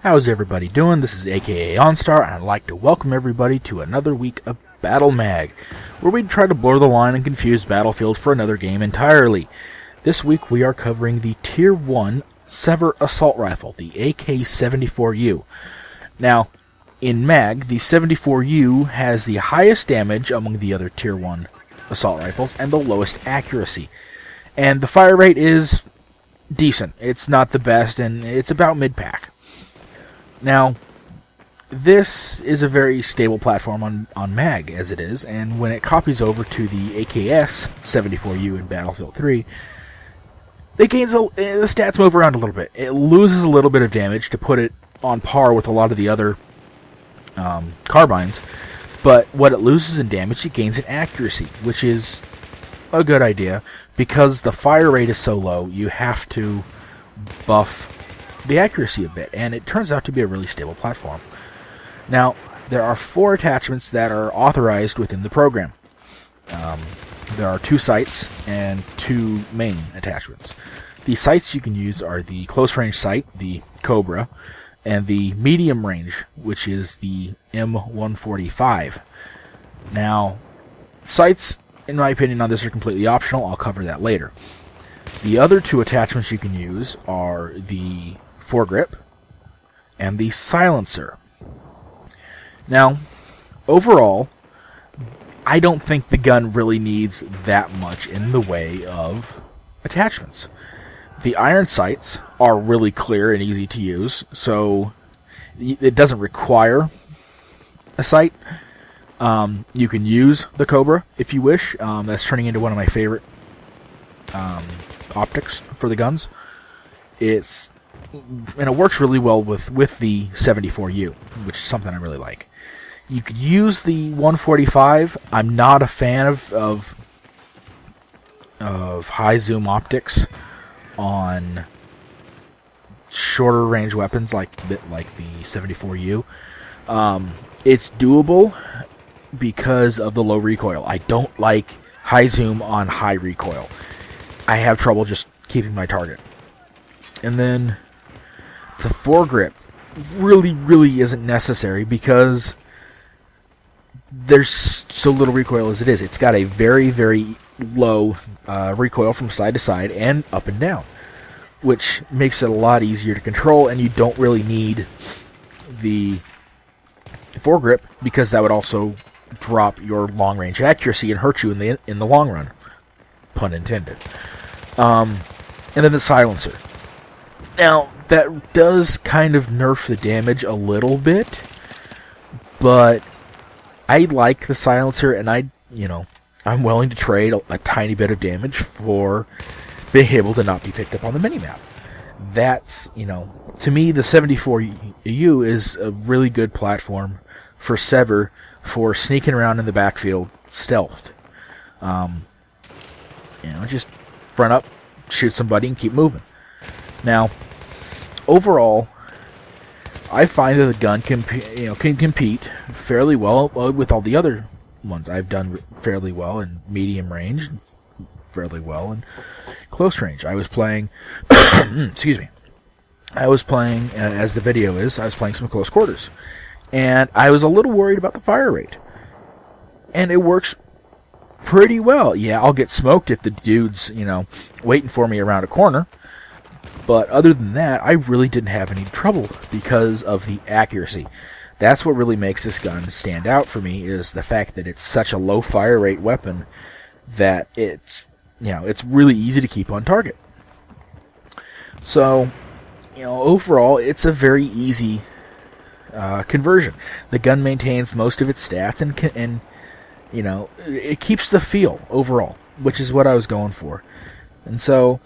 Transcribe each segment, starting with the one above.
How's everybody doing? This is AKA OnStar, and I'd like to welcome everybody to another week of BattleMAG, where we try to blur the line and confuse Battlefield for another game entirely. This week we are covering the Tier 1 SVER Assault Rifle, the AKS-74U. Now, in MAG, the 74U has the highest damage among the other Tier 1 assault rifles and the lowest accuracy. And the fire rate is decent. It's not the best, and it's about mid-pack. Now, this is a very stable platform on MAG, as it is, and when it copies over to the AKS-74U in Battlefield 3, the stats move around a little bit. It loses a little bit of damage to put it on par with a lot of the other carbines, but what it loses in damage, it gains in accuracy, which is a good idea. Because the fire rate is so low, you have to buff the accuracy a bit, and it turns out to be a really stable platform. Now, there are 4 attachments that are authorized within the program. There are 2 sights and 2 main attachments. The sights you can use are the close range sight, the Cobra, and the medium range, which is the M145. Now, sights, in my opinion, on this are completely optional. I'll cover that later. The other 2 attachments you can use are the foregrip and the silencer. Now, overall, I don't think the gun really needs that much in the way of attachments. The iron sights are really clear and easy to use, so it doesn't require a sight. You can use the Cobra if you wish. That's turning into one of my favorite optics for the guns. And it works really well with the 74U, which is something I really like. You could use the 145. I'm not a fan of high zoom optics on shorter range weapons like the 74U. It's doable because of the low recoil. I don't like high zoom on high recoil. I have trouble just keeping my target. And then the foregrip really isn't necessary because there's so little recoil as it is. It's got a very low recoil from side to side and up and down, which makes it a lot easier to control, and you don't really need the foregrip because that would also drop your long range accuracy and hurt you in the long run, pun intended. And then the silencer. Now, that does kind of nerf the damage a little bit, but I like the silencer, and I'm willing to trade a tiny bit of damage for being able to not be picked up on the minimap. That's, to me, the 74U is a really good platform for SVER for sneaking around in the backfield stealthed. Just front up, shoot somebody, and keep moving. Now, overall, I find that the gun can compete fairly well with all the other ones. I've done fairly well in medium range, fairly well in close range. I was playing, excuse me, as the video is, I was playing some close quarters, and I was a little worried about the fire rate, and it works pretty well. Yeah, I'll get smoked if the dude's, waiting for me around a corner. But other than that, I really didn't have any trouble because of the accuracy. That's what really makes this gun stand out for me, is the fact that it's such a low fire rate weapon that it's really easy to keep on target. So, overall, it's a very easy conversion. The gun maintains most of its stats and it keeps the feel overall, which is what I was going for. And so,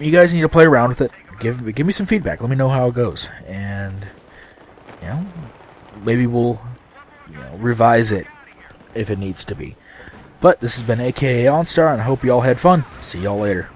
you guys need to play around with it. Give me some feedback. Let me know how it goes, and maybe we'll revise it if it needs to be. But this has been AKA OnStar, and I hope you all had fun. See y'all later.